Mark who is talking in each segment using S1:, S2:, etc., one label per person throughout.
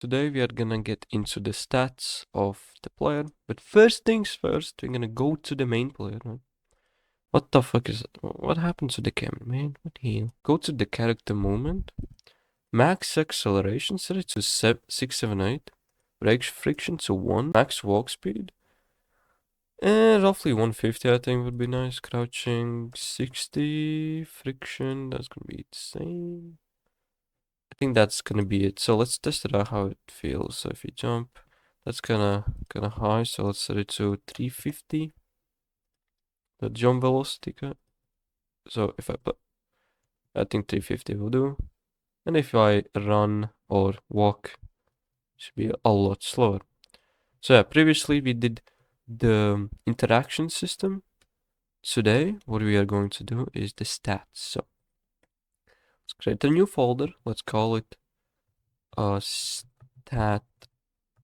S1: Today we are gonna get into the stats of the player, but first things first, we're gonna go to the main player, man. What the fuck is what happened to the camera, man? What the hell? Go to the character movement. Max acceleration set it to 678. Brake friction to 1. Max walk speed. Roughly 150 I think would be nice. Crouching 60. Friction, that's gonna be the same. I think that's gonna be it. So let's test it out how it feels. So if you jump, that's kinda high. So let's set it to 350. The jump velocity. So if I think 350 will do. And if I run or walk, it should be a lot slower. So yeah, previously we did the interaction system. Today, what we are going to do is the stats. So let's create a new folder. Let's call it stat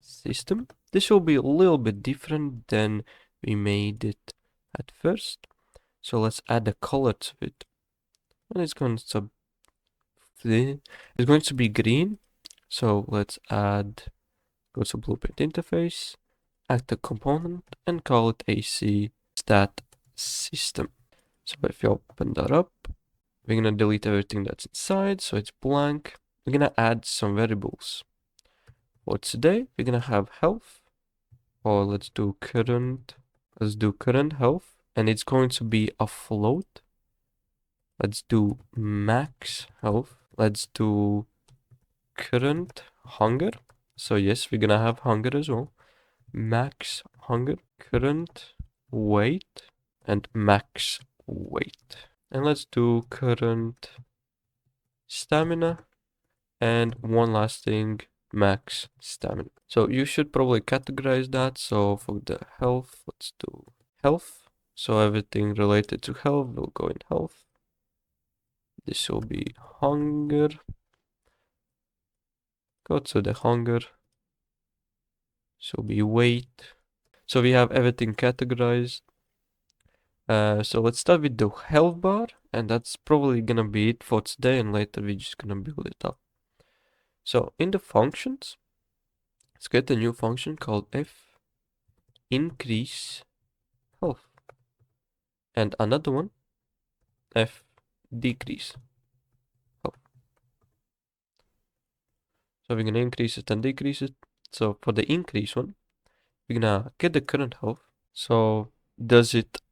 S1: system. This will be a little bit different than we made it at first. So let's add a color to it. And it's going to be green. So let's go to blueprint interface, add the component and call it AC stat system. So if you open that up, we're gonna delete everything that's inside. So it's blank. We're gonna add some variables. For today, we're gonna have health, or let's do current health, and it's going to be a float. Let's do max health. Let's do current hunger. So yes, we're gonna have hunger as well. Max hunger, current weight, and max weight. And let's do current stamina, and one last thing, max stamina. So you should probably categorize that. So for the health, let's do health. So everything related to health will go in health. This will be hunger. Go to the hunger. This will be weight. So we have everything categorized. So let's start with the health bar, and that's probably gonna be it for today, and later we're just gonna build it up. So in the functions, let's get a new function called f increase health, and another one f decrease health. So we're gonna increase it and decrease it. So for the increase one, we're gonna get the current health. So does it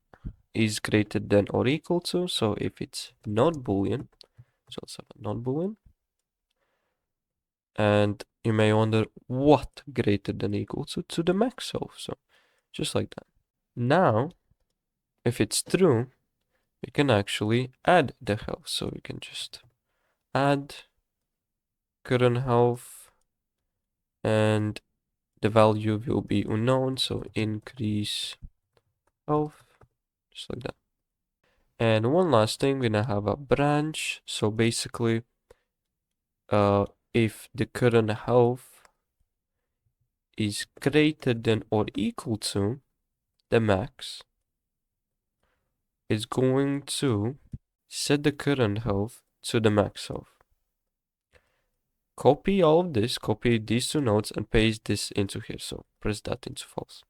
S1: is greater than or equal to? So if it's not boolean, so let's have a non-boolean. And you may wonder what greater than equal to the max health. So just like that. Now, if it's true, we can actually add the health. So we can just add current health, and the value will be unknown. So increase health, just like that. And one last thing, we're gonna have a branch. So basically, if the current health is greater than or equal to the max, it's going to set the current health to the max health. Copy all of this, copy these two nodes and paste this into here. So press that into false.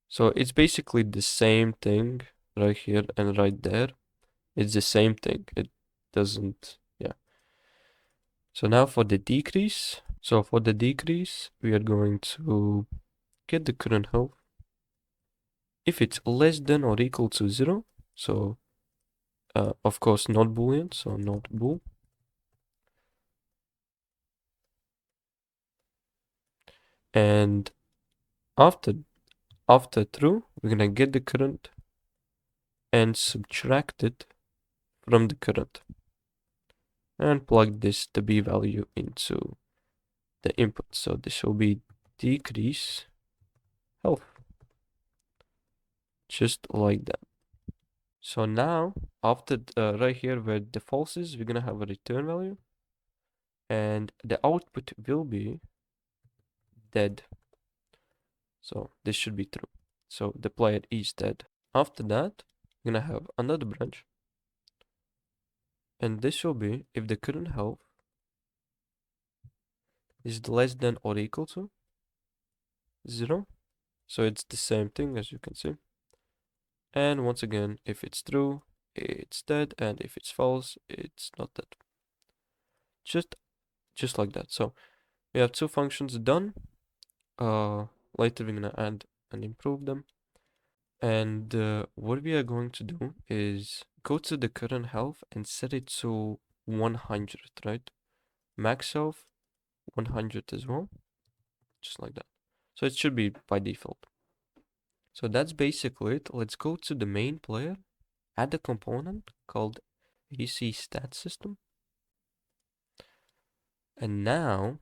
S1: So it's basically the same thing right here and right there. It's the same thing. It doesn't, yeah. So now for the decrease. So for the decrease, we are going to get the current health. If it's less than or equal to 0, so of course not boolean, so not bool. And after true, we're gonna get the current and subtract it from the current and plug the b value into the input. So this will be decrease health, just like that. So now after right here where the false is, we're gonna have a return value, and the output will be dead. So this should be true. So the player is dead. After that, we're gonna have another branch, and this will be if the current health is it less than or equal to 0? So it's the same thing as you can see. And once again, if it's true, it's dead, and if it's false, it's not dead. Just like that. So we have two functions done. Later we're gonna add and improve them. And what we are going to do is go to the current health and set it to 100, right? Max health 100 as well, just like that. So it should be by default. So that's basically it. Let's go to the main player, add a component called AC stat system. And now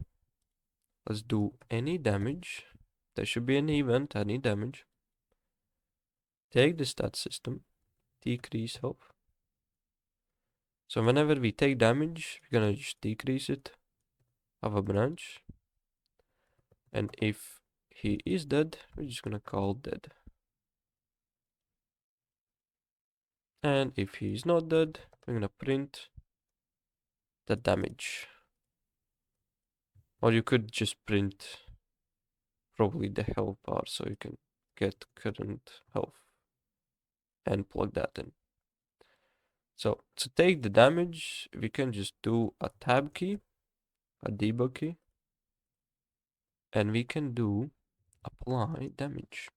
S1: let's do any damage. There should be an event, any damage. Take the stat system, decrease health. So whenever we take damage, we're gonna just decrease it, have a branch. And if he is dead, we're just gonna call dead. And if he is not dead, we're gonna print the damage. Or you could just print probably the health bar so you can get current health and plug that in. So to take the damage, we can just do a tab key, a debug key, and we can do apply damage.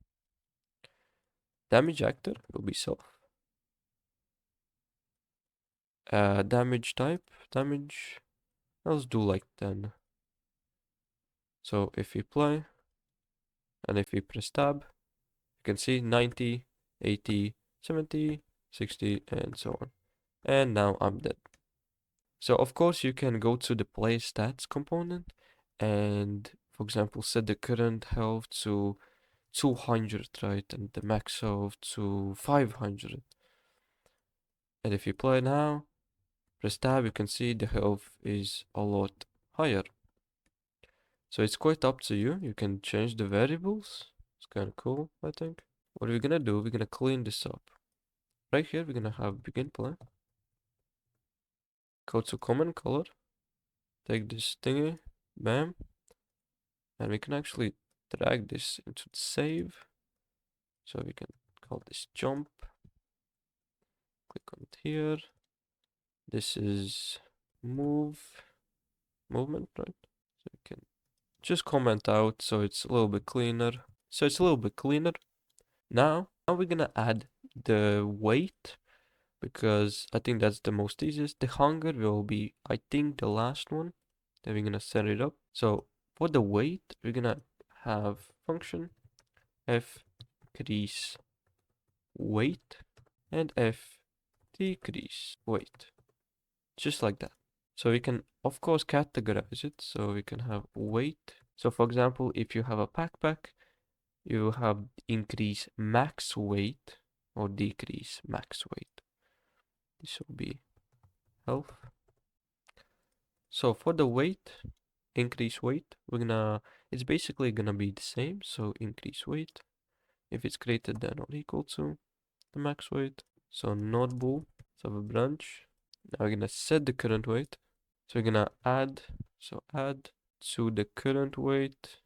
S1: Damage actor will be self. Damage type, damage, let's do like 10. So if we play, and if we press tab, you can see 90, 80, 70, 60, and so on. And now I'm dead. So of course you can go to the play stats component and, for example, set the current health to 200, right? And the max health to 500. And if you play now, press tab, you can see the health is a lot higher. So it's quite up to you. You can change the variables. It's kind of cool, I think. What we're gonna do, we're gonna clean this up. Right here, we're gonna have begin play. Go to common color. Take this thingy, bam. And we can actually drag this into the save. So we can call this jump. Click on it here. This is movement, right? So we can just comment out so it's a little bit cleaner. Now we're gonna add the weight because I think that's the most easiest. The hunger will be, I think, the last one. Then we're gonna set it up. So for the weight, we're gonna have function f increase weight and f decrease weight, just like that. So we can of course categorize it. So we can have weight. So for example, if you have a backpack, you have increase max weight or decrease max weight. This will be health. So for the weight, increase weight, it's basically gonna be the same. So increase weight if it's greater than or equal to the max weight. So not bool, so have a branch. Now we're gonna set the current weight. So we're gonna add to the current weight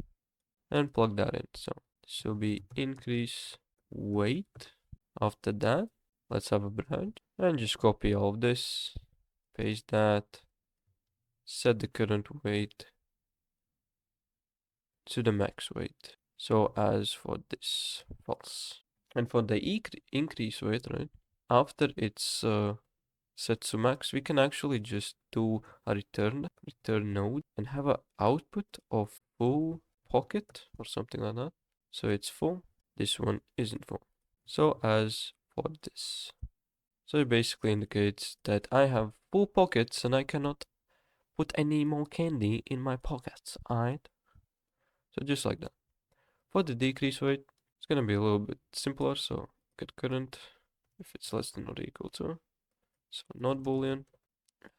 S1: and plug that in. So this will be increase weight. After that, let's have a branch and just copy all of this, paste that, set the current weight to the max weight. So as for this, false. And for the increase weight, right? After it's set to max, we can actually just do a return node and have an output of full pocket or something like that. So it's full. This one isn't full. So as for this. So it basically indicates that I have full pockets and I cannot put any more candy in my pockets, alright? So just like that. For the decrease weight, it's gonna be a little bit simpler, so get current if it's less than or equal to. So not boolean,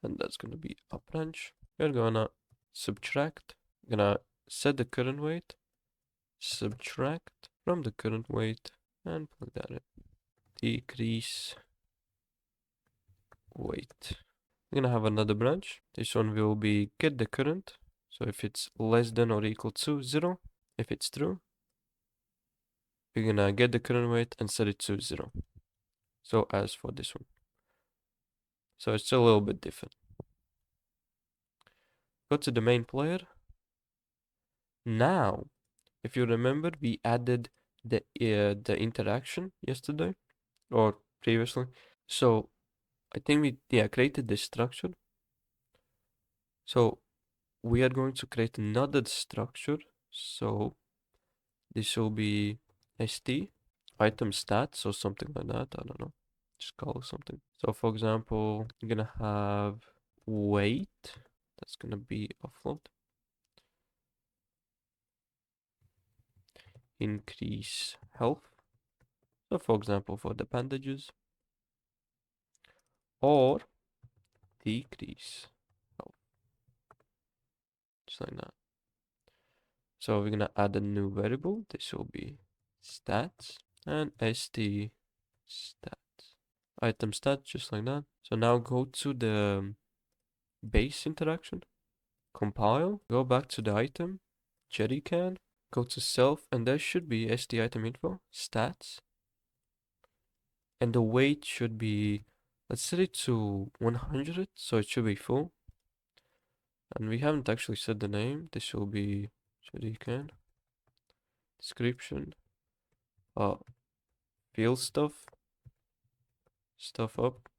S1: and that's gonna be a branch. We're gonna subtract, gonna set the current weight, subtract from the current weight, and plug that in. Decrease weight. We're gonna have another branch. This one will be get the current. So if it's less than or equal to 0, if it's true, we're gonna get the current weight and set it to 0. So as for this one. So it's a little bit different. Go to the main player. Now, if you remember, we added the interaction yesterday or previously. So I think we created this structure. So we are going to create another structure. So this will be st item stats or something like that. I don't know. Just call it something. So for example, you're gonna have weight. That's gonna be offload. Increase health. So for example, for the bandages. Or decrease health. Just like that. So we're gonna add a new variable. This will be stats and st stats. Item stats, just like that. So now go to the base interaction, compile, go back to the item, jerry can, go to self, and there should be st item info, stats, and the weight should be, let's set it to 100, so it should be full. And we haven't actually set the name. This will be jerry can, description, field stuff up,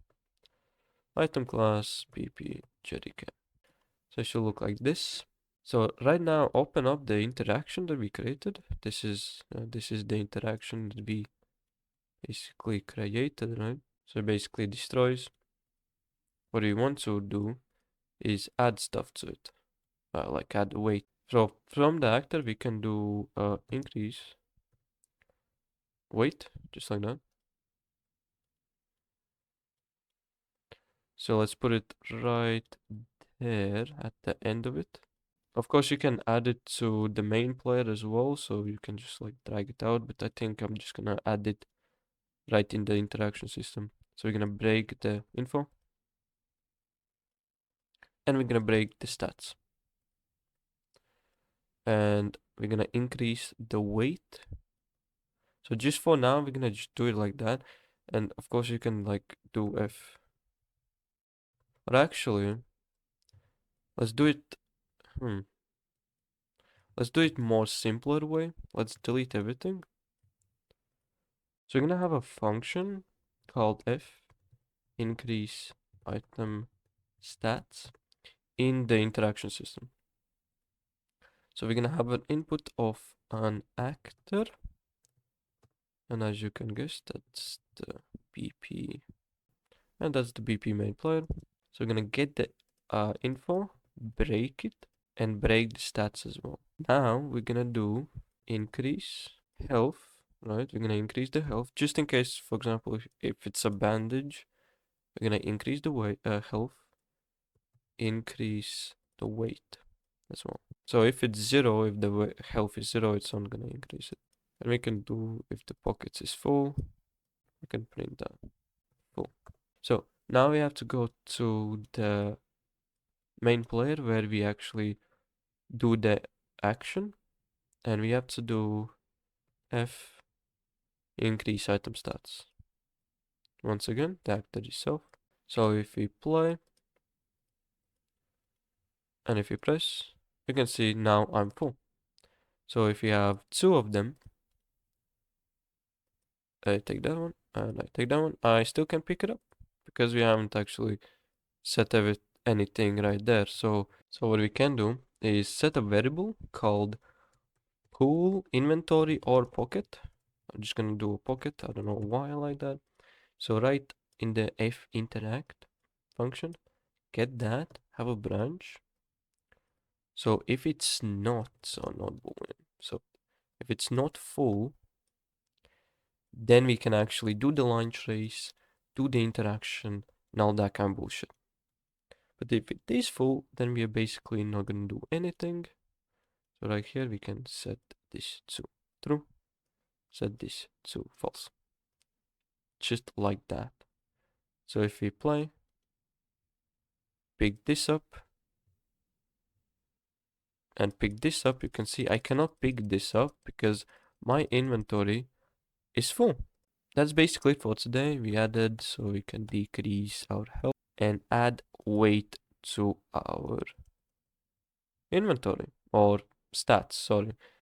S1: item class, pp, jerry can. So it should look like this. So right now, open up the interaction that we created. This is the interaction that we basically created, right? So it basically destroys. What we want to do is add stuff to it, like add weight. So from the actor, we can do increase weight, just like that. So let's put it right there at the end of it. Of course, you can add it to the main player as well, so you can just like drag it out, but I think I'm just gonna add it right in the interaction system. So we're gonna break the info, and we're gonna break the stats. And we're gonna increase the weight. So just for now, we're gonna just do it like that. And of course, you can like do F. But actually, let's do it, let's do it more simpler way. Let's delete everything. So we're gonna have a function called F increase item stats in the interaction system. So we're gonna have an input of an actor, and as you can guess, that's the BP, and that's the BP main player. So we're gonna get the info, break it, and break the stats as well. Now we're gonna do increase health, right? We're gonna increase the health just in case, for example, if it's a bandage, we're gonna increase the weight, health, increase the weight as well. So if it's 0, if the health is 0, it's not gonna increase it. And we can do, if the pockets is full, we can print that full. So now we have to go to the main player where we actually do the action, and we have to do F increase item stats. Once again, the actor itself. So if we play, and if we press, you can see now I'm full. So if we have 2 of them, I take that one, and I take that one, I still can pick it up because we haven't actually set anything right there. So what we can do is set a variable called pool inventory or pocket. I'm just gonna do a pocket. I don't know why I like that. So right in the f interact function, get that, have a branch. So if it's not, so not boolean. So if it's not full, then we can actually do the line trace, do the interaction, and all that kind of bullshit. But if it is full, then we are basically not gonna do anything. So right here we can set this to true, set this to false. Just like that. So if we play, pick this up, and pick this up, you can see I cannot pick this up because my inventory is full. That's basically it for today. We added so we can decrease our health and add weight to our inventory or stats, sorry.